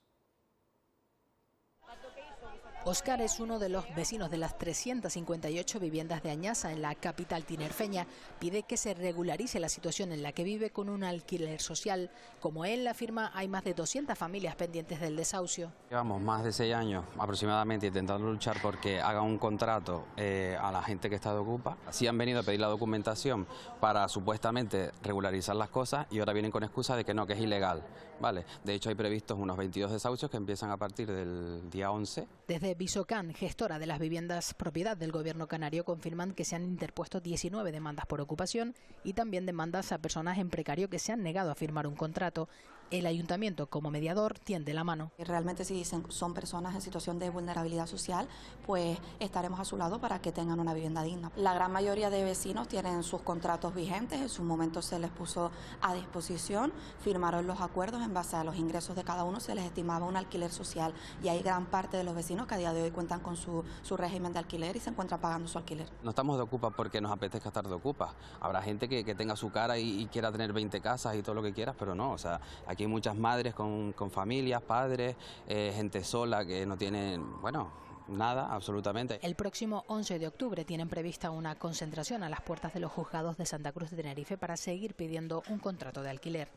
Óscar es uno de los vecinos de las 358 viviendas de Añasa en la capital tinerfeña. Pide que se regularice la situación en la que vive con un alquiler social. Como él afirma, hay más de 200 familias pendientes del desahucio. Llevamos más de 6 años aproximadamente intentando luchar porque hagan un contrato a la gente que está de ocupa. Así han venido a pedir la documentación para supuestamente regularizar las cosas y ahora vienen con excusa de que no, que es ilegal. Vale, de hecho hay previstos unos 22 desahucios que empiezan a partir del día 11. Desde Visocan, gestora de las viviendas propiedad del gobierno canario, confirman que se han interpuesto 19 demandas por ocupación y también demandas a personas en precario que se han negado a firmar un contrato. El ayuntamiento, como mediador, tiende la mano. Realmente si son personas en situación de vulnerabilidad social, pues estaremos a su lado para que tengan una vivienda digna. La gran mayoría de vecinos tienen sus contratos vigentes, en su momento se les puso a disposición, firmaron los acuerdos, en base a los ingresos de cada uno se les estimaba un alquiler social y hay gran parte de los vecinos que a día de hoy cuentan con su régimen de alquiler y se encuentran pagando su alquiler. No estamos de ocupa porque nos apetezca estar de ocupa. Habrá gente que tenga su cara y quiera tener 20 casas y todo lo que quieras, pero no, o sea, aquí hay muchas madres con familias, padres, gente sola que no tienen, bueno, nada, absolutamente. El próximo 11 de octubre tienen prevista una concentración a las puertas de los juzgados de Santa Cruz de Tenerife para seguir pidiendo un contrato de alquiler.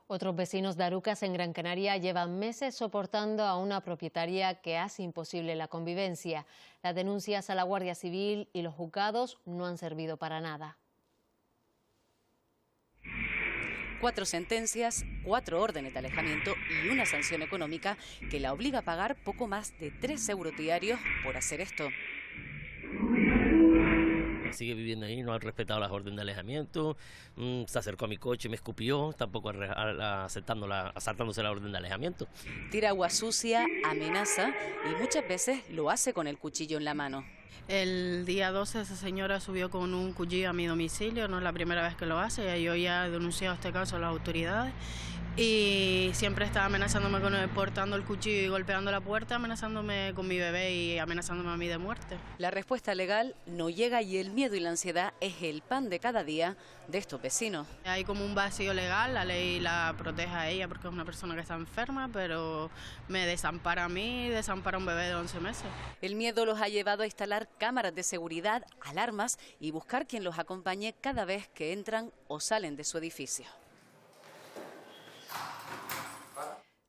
Otros vecinos de Arucas, en Gran Canaria, llevan meses soportando a una propietaria que hace imposible la convivencia. Las denuncias a la Guardia Civil y los juzgados no han servido para nada. 4 sentencias, 4 órdenes de alejamiento y una sanción económica que la obliga a pagar poco más de 3 euros diarios por hacer esto. Sigue viviendo ahí, no ha respetado las órdenes de alejamiento, se acercó a mi coche y me escupió, tampoco saltándose la orden de alejamiento. Tira agua sucia, amenaza y muchas veces lo hace con el cuchillo en la mano. El día 12 esa señora subió con un cuchillo a mi domicilio, no es la primera vez que lo hace, yo ya he denunciado este caso a las autoridades y siempre estaba amenazándome portando el cuchillo y golpeando la puerta, amenazándome con mi bebé y amenazándome a mí de muerte. La respuesta legal no llega y el miedo y la ansiedad es el pan de cada día de estos vecinos. Hay como un vacío legal, la ley la protege a ella porque es una persona que está enferma, pero me desampara a mí, desampara a un bebé de 11 meses. El miedo los ha llevado a instalar cámaras de seguridad, alarmas y buscar quien los acompañe cada vez que entran o salen de su edificio.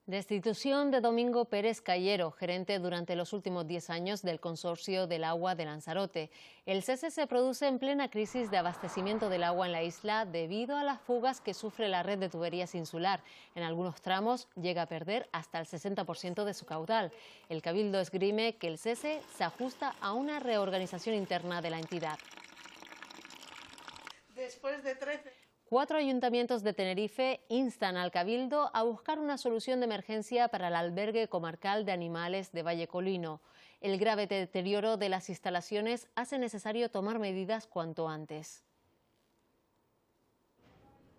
Destitución de Domingo Pérez Cayero, gerente durante los últimos 10 años del Consorcio del Agua de Lanzarote. El cese se produce en plena crisis de abastecimiento del agua en la isla debido a las fugas que sufre la red de tuberías insular. En algunos tramos llega a perder hasta el 60% de su caudal. El Cabildo esgrime que el cese se ajusta a una reorganización interna de la entidad. Después de 13... 4 ayuntamientos de Tenerife instan al Cabildo a buscar una solución de emergencia para el albergue comarcal de animales de Vallecolino. El grave deterioro de las instalaciones hace necesario tomar medidas cuanto antes.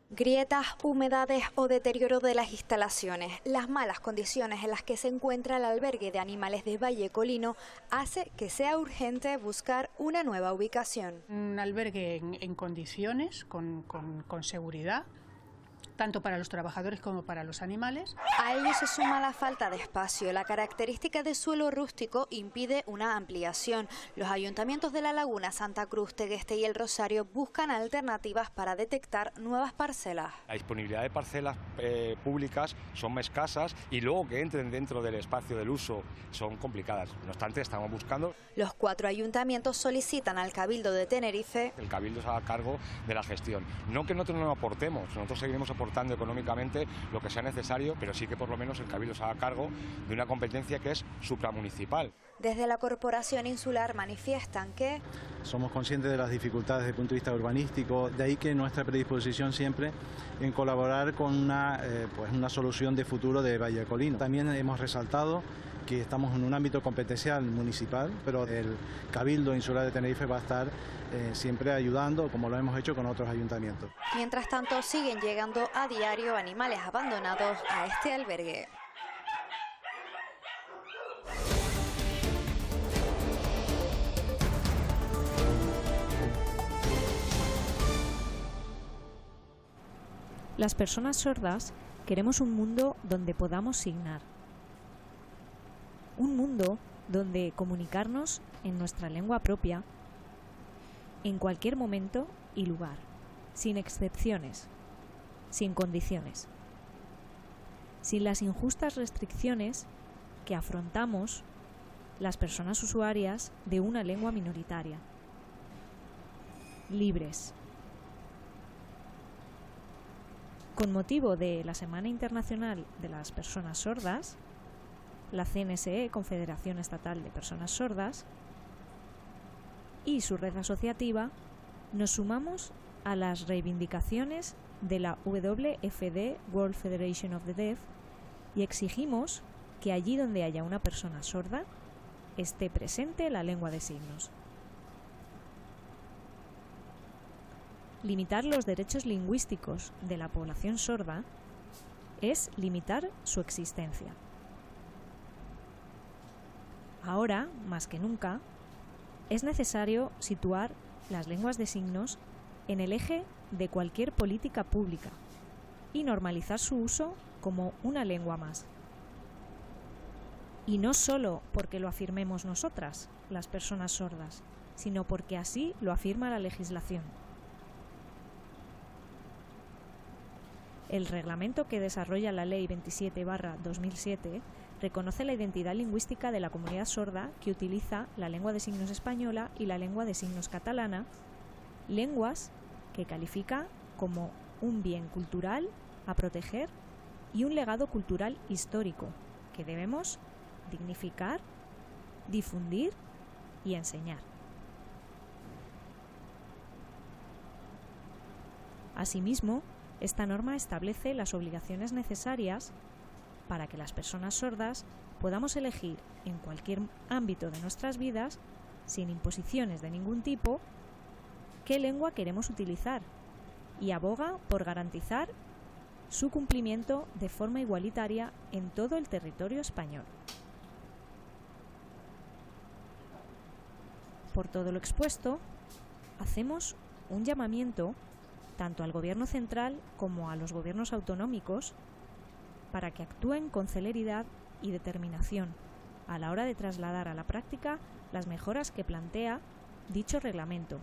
Grietas, humedades o deterioro de las instalaciones. Las malas condiciones en las que se encuentra el albergue de animales de Vallecolino hace que sea urgente buscar una nueva ubicación. Un albergue en condiciones, con seguridad, tanto para los trabajadores como para los animales. A ello se suma la falta de espacio. La característica de suelo rústico impide una ampliación. Los ayuntamientos de La Laguna, Santa Cruz, Tegueste y El Rosario buscan alternativas para detectar nuevas parcelas. La disponibilidad de parcelas públicas son escasas y luego que entren dentro del espacio del uso son complicadas. No obstante, estamos buscando. Los 4 ayuntamientos solicitan al Cabildo de Tenerife. El Cabildo se haga cargo de la gestión. No que nosotros no aportemos, nosotros seguiremos aportando económicamente lo que sea necesario, pero sí que por lo menos el Cabildo se haga cargo de una competencia que es supramunicipal. Desde la Corporación Insular manifiestan que somos conscientes de las dificultades desde el punto de vista urbanístico, de ahí que nuestra predisposición siempre en colaborar con una solución de futuro de Vallecolino. También hemos resaltado que estamos en un ámbito competencial municipal, pero el Cabildo Insular de Tenerife va a estar siempre ayudando, como lo hemos hecho con otros ayuntamientos. Mientras tanto, siguen llegando a diario animales abandonados a este albergue. Las personas sordas queremos un mundo donde podamos signar. Un mundo donde comunicarnos en nuestra lengua propia, en cualquier momento y lugar, sin excepciones, sin condiciones, sin las injustas restricciones que afrontamos las personas usuarias de una lengua minoritaria. Libres. Con motivo de la Semana Internacional de las Personas Sordas, la CNSE, Confederación Estatal de Personas Sordas, y su red asociativa, nos sumamos a las reivindicaciones de la WFD, World Federation of the Deaf, y exigimos que allí donde haya una persona sorda, esté presente la lengua de signos. Limitar los derechos lingüísticos de la población sorda es limitar su existencia. Ahora, más que nunca, es necesario situar las lenguas de signos en el eje de cualquier política pública y normalizar su uso como una lengua más. Y no solo porque lo afirmemos nosotras, las personas sordas, sino porque así lo afirma la legislación. El reglamento que desarrolla la Ley 27/2007 reconoce la identidad lingüística de la comunidad sorda que utiliza la lengua de signos española y la lengua de signos catalana, lenguas que califica como un bien cultural a proteger y un legado cultural histórico que debemos dignificar, difundir y enseñar. Asimismo, esta norma establece las obligaciones necesarias para que las personas sordas podamos elegir en cualquier ámbito de nuestras vidas, sin imposiciones de ningún tipo, qué lengua queremos utilizar y aboga por garantizar su cumplimiento de forma igualitaria en todo el territorio español. Por todo lo expuesto, hacemos un llamamiento tanto al Gobierno central como a los gobiernos autonómicos para que actúen con celeridad y determinación a la hora de trasladar a la práctica las mejoras que plantea dicho reglamento,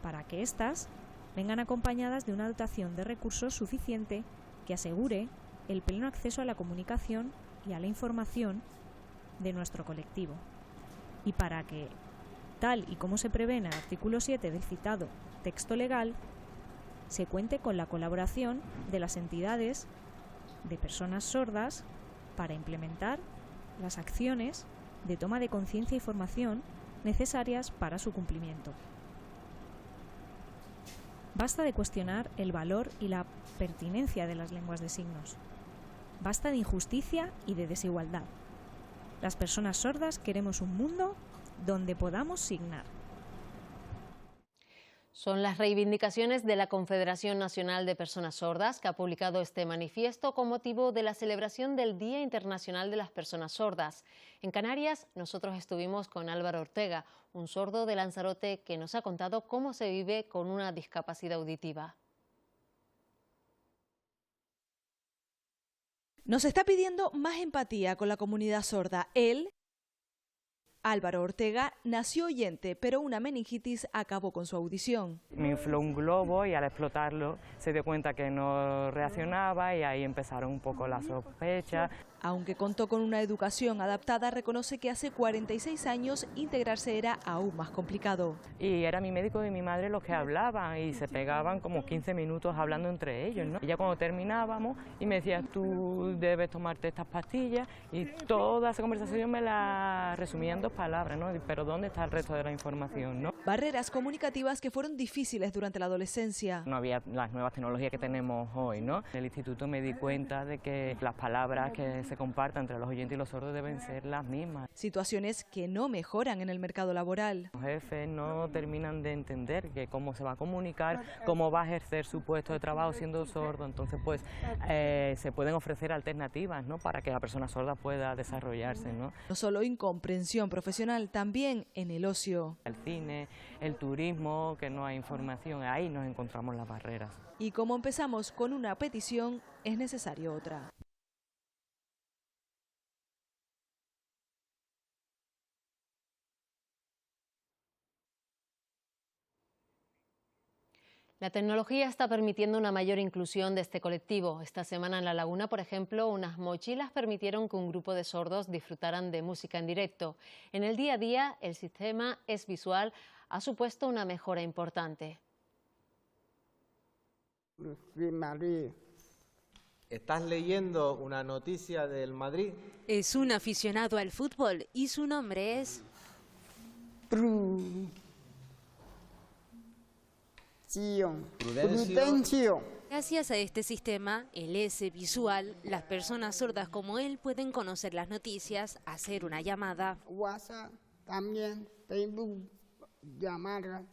para que éstas vengan acompañadas de una dotación de recursos suficiente que asegure el pleno acceso a la comunicación y a la información de nuestro colectivo, y para que, tal y como se prevé en el artículo 7 del citado texto legal, se cuente con la colaboración de las entidades de personas sordas para implementar las acciones de toma de conciencia y formación necesarias para su cumplimiento. Basta de cuestionar el valor y la pertinencia de las lenguas de signos. Basta de injusticia y de desigualdad. Las personas sordas queremos un mundo donde podamos signar. Son las reivindicaciones de la Confederación Nacional de Personas Sordas, que ha publicado este manifiesto con motivo de la celebración del Día Internacional de las Personas Sordas. En Canarias, nosotros estuvimos con Álvaro Ortega, un sordo de Lanzarote, que nos ha contado cómo se vive con una discapacidad auditiva. Nos está pidiendo más empatía con la comunidad sorda. Él, Álvaro Ortega, nació oyente, pero una meningitis acabó con su audición. Me infló un globo y al explotarlo se dio cuenta que no reaccionaba y ahí empezaron un poco las sospechas. Aunque contó con una educación adaptada, reconoce que hace 46 años integrarse era aún más complicado. Y era mi médico y mi madre los que hablaban y se pegaban como 15 minutos hablando entre ellos, ¿no? Y ya cuando terminábamos y me decía, tú debes tomarte estas pastillas, y toda esa conversación me la resumía en 2 palabras, ¿no? Pero ¿dónde está el resto de la información, no? Barreras comunicativas que fueron difíciles durante la adolescencia. No había las nuevas tecnologías que tenemos hoy, ¿no? En el instituto me di cuenta de que las palabras que se comparten entre los oyentes y los sordos deben ser las mismas. Situaciones que no mejoran en el mercado laboral. Los jefes no terminan de entender que cómo se va a comunicar, cómo va a ejercer su puesto de trabajo siendo sordo. Entonces, pues, se pueden ofrecer alternativas, ¿no? Para que la persona sorda pueda desarrollarse, ¿no? No solo incomprensión profesional, también en el ocio. El cine, el turismo, que no hay información, ahí nos encontramos las barreras. Y como empezamos con una petición, es necesario otra. La tecnología está permitiendo una mayor inclusión de este colectivo. Esta semana en La Laguna, por ejemplo, unas mochilas permitieron que un grupo de sordos disfrutaran de música en directo. En el día a día, el sistema es visual, ha supuesto una mejora importante. ¿Estás leyendo una noticia del Madrid? Es un aficionado al fútbol y su nombre es... Prudencio. Gracias a este sistema, el S visual, las personas sordas como él pueden conocer las noticias, hacer una llamada. WhatsApp también, Facebook, llamar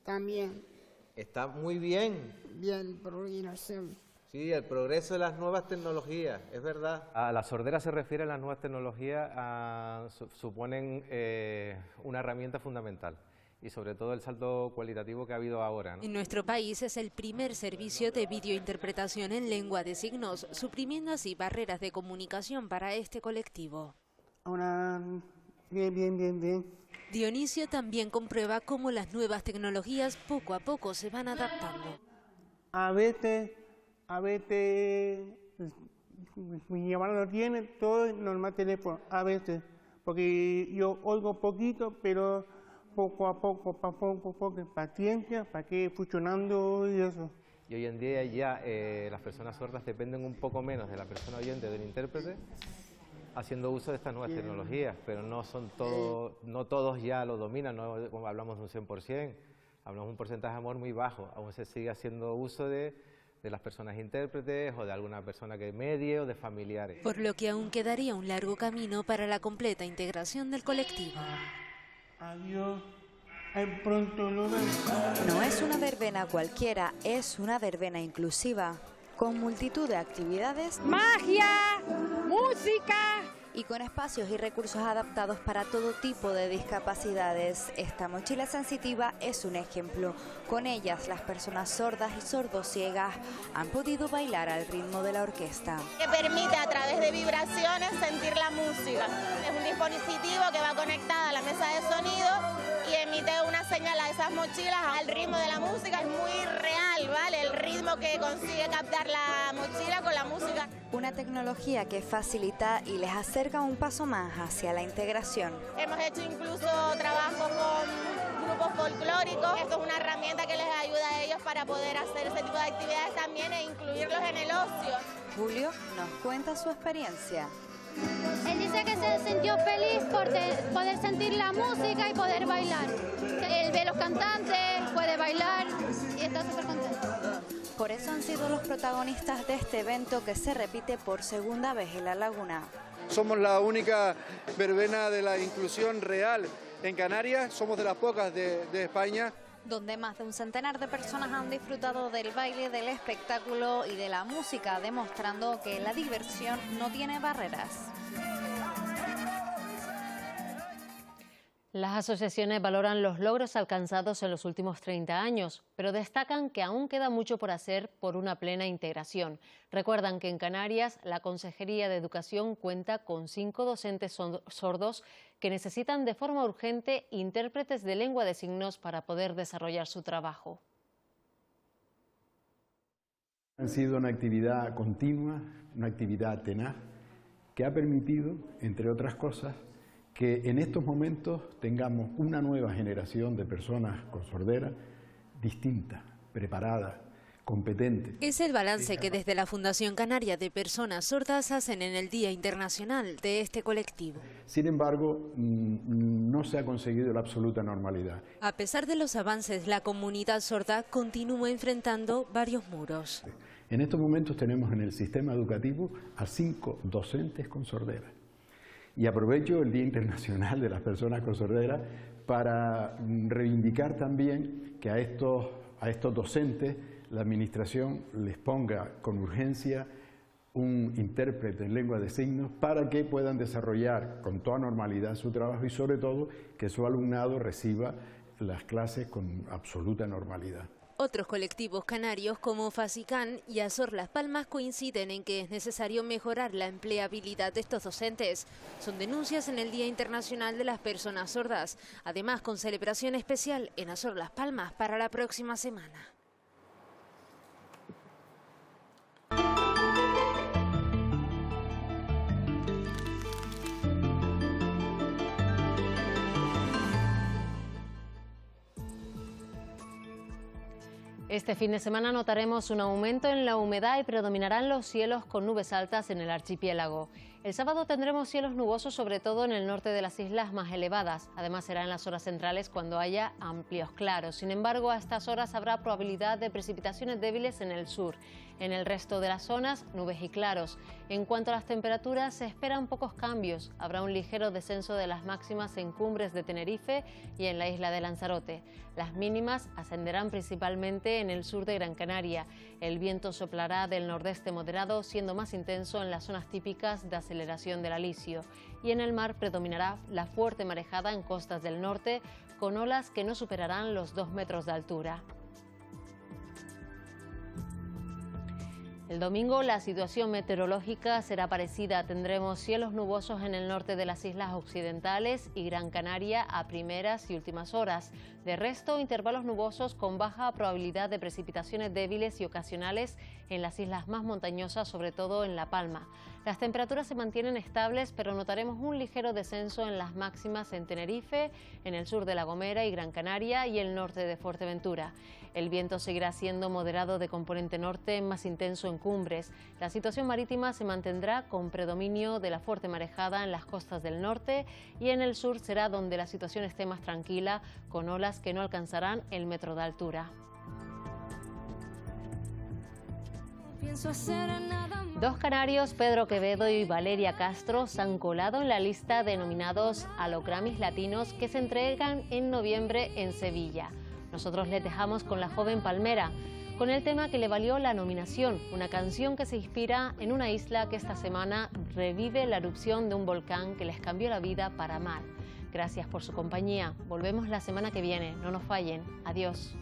también. Está muy bien. Bien, progreso. Sí, el progreso de las nuevas tecnologías, es verdad. A la sordera se refiere, las nuevas tecnologías suponen una herramienta fundamental. Y sobre todo el salto cualitativo que ha habido ahora, ¿no? En nuestro país es el primer servicio de videointerpretación en lengua de signos, suprimiendo así barreras de comunicación para este colectivo. Ahora, bien. Dionisio también comprueba cómo las nuevas tecnologías poco a poco se van adaptando. A veces, mi llamada no tiene todo normal teléfono, a veces, porque yo oigo poquito, pero... poco a poco, paciencia, para que funcionando y eso. Y hoy en día ya las personas sordas dependen un poco menos de la persona oyente, del intérprete, haciendo uso de estas nuevas tecnologías, pero no todos ya lo dominan, no hablamos de un 100%, hablamos de un porcentaje de amor muy bajo, aún se sigue haciendo uso de las personas intérpretes o de alguna persona que medie o de familiares. Por lo que aún quedaría un largo camino para la completa integración del colectivo. Adiós, pronto lo vemos. No es una verbena cualquiera, es una verbena inclusiva, con multitud de actividades, magia, música y con espacios y recursos adaptados para todo tipo de discapacidades. Esta mochila sensitiva es un ejemplo. Con ellas, las personas sordas y sordociegas han podido bailar al ritmo de la orquesta. Que permite a través de vibraciones sentir la música. Es un dispositivo que va conectado a la mesa de sonido y emite una señal a esas mochilas al ritmo de la música. Es muy real, ¿vale? El ritmo que consigue captar la mochila con la música. Una tecnología que facilita y les acerca un paso más hacia la integración. Hemos hecho incluso trabajo con grupos folclóricos. Esto es una herramienta que les ayuda a ellos para poder hacer ese tipo de actividades también e incluirlos en el ocio. Julio nos cuenta su experiencia. Él dice que se sintió feliz por poder sentir la música y poder bailar. Él ve los cantantes, puede bailar y está súper contento. Por eso han sido los protagonistas de este evento que se repite por segunda vez en La Laguna. Somos la única verbena de la inclusión real en Canarias, somos de las pocas de España. Donde más de un centenar de personas han disfrutado del baile, del espectáculo y de la música, demostrando que la diversión no tiene barreras. Las asociaciones valoran los logros alcanzados en los últimos 30 años, pero destacan que aún queda mucho por hacer por una plena integración. Recuerdan que en Canarias la Consejería de Educación cuenta con 5 docentes sordos que necesitan de forma urgente intérpretes de lengua de signos para poder desarrollar su trabajo. Ha sido una actividad continua, una actividad tenaz, que ha permitido, entre otras cosas, que en estos momentos tengamos una nueva generación de personas con sordera distinta, preparada, competente. Es el balance que desde la Fundación Canaria de Personas Sordas hacen en el Día Internacional de este colectivo. Sin embargo, no se ha conseguido la absoluta normalidad. A pesar de los avances, la comunidad sorda continúa enfrentando varios muros. En estos momentos tenemos en el sistema educativo a 5 docentes con sordera. Y aprovecho el Día Internacional de las Personas con Sordera para reivindicar también que a estos docentes la Administración les ponga con urgencia un intérprete en lengua de signos para que puedan desarrollar con toda normalidad su trabajo y sobre todo que su alumnado reciba las clases con absoluta normalidad. Otros colectivos canarios como FASICAN y Azor Las Palmas coinciden en que es necesario mejorar la empleabilidad de estos docentes. Son denuncias en el Día Internacional de las Personas Sordas, además con celebración especial en Azor Las Palmas para la próxima semana. Este fin de semana notaremos un aumento en la humedad y predominarán los cielos con nubes altas en el archipiélago. El sábado tendremos cielos nubosos, sobre todo en el norte de las islas más elevadas. Además será en las horas centrales cuando haya amplios claros. Sin embargo, a estas horas habrá probabilidad de precipitaciones débiles en el sur. En el resto de las zonas, nubes y claros. En cuanto a las temperaturas, se esperan pocos cambios. Habrá un ligero descenso de las máximas en cumbres de Tenerife y en la isla de Lanzarote. Las mínimas ascenderán principalmente en el sur de Gran Canaria. El viento soplará del nordeste moderado, siendo más intenso en las zonas típicas de aceleración del alisio. Y en el mar predominará la fuerte marejada en costas del norte, con olas que no superarán los 2 metros de altura. El domingo la situación meteorológica será parecida. Tendremos cielos nubosos en el norte de las islas occidentales y Gran Canaria a primeras y últimas horas. De resto, intervalos nubosos con baja probabilidad de precipitaciones débiles y ocasionales en las islas más montañosas, sobre todo en La Palma. Las temperaturas se mantienen estables, pero notaremos un ligero descenso en las máximas en Tenerife, en el sur de La Gomera y Gran Canaria y el norte de Fuerteventura. El viento seguirá siendo moderado de componente norte, más intenso en cumbres. La situación marítima se mantendrá con predominio de la fuerte marejada en las costas del norte y en el sur será donde la situación esté más tranquila, con olas que no alcanzarán el metro de altura. Dos canarios, Pedro Quevedo y Valeria Castro, se han colado en la lista de nominados a los Grammys Latinos que se entregan en noviembre en Sevilla. Nosotros les dejamos con la joven Palmera, con el tema que le valió la nominación, una canción que se inspira en una isla que esta semana revive la erupción de un volcán que les cambió la vida para mal. Gracias por su compañía. Volvemos la semana que viene. No nos fallen. Adiós.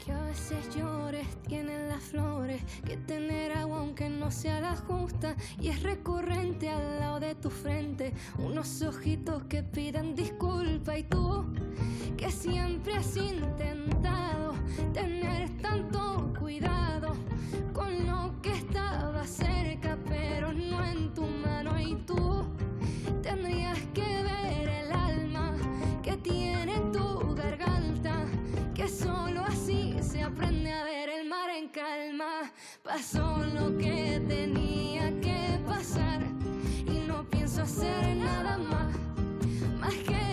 Que a veces llores, tienen las flores que tener agua aunque no sea la justa, y es recurrente al lado de tu frente unos ojitos que piden disculpa, y tú que siempre has intentado tener tanto cuidado con lo que estaba cerca pero no en tu mano, y tú tendrías que ver el alma que tiene tu garganta, que solo así se aprende a ver el mar en calma. Pasó lo que tenía que pasar y no pienso hacer nada más que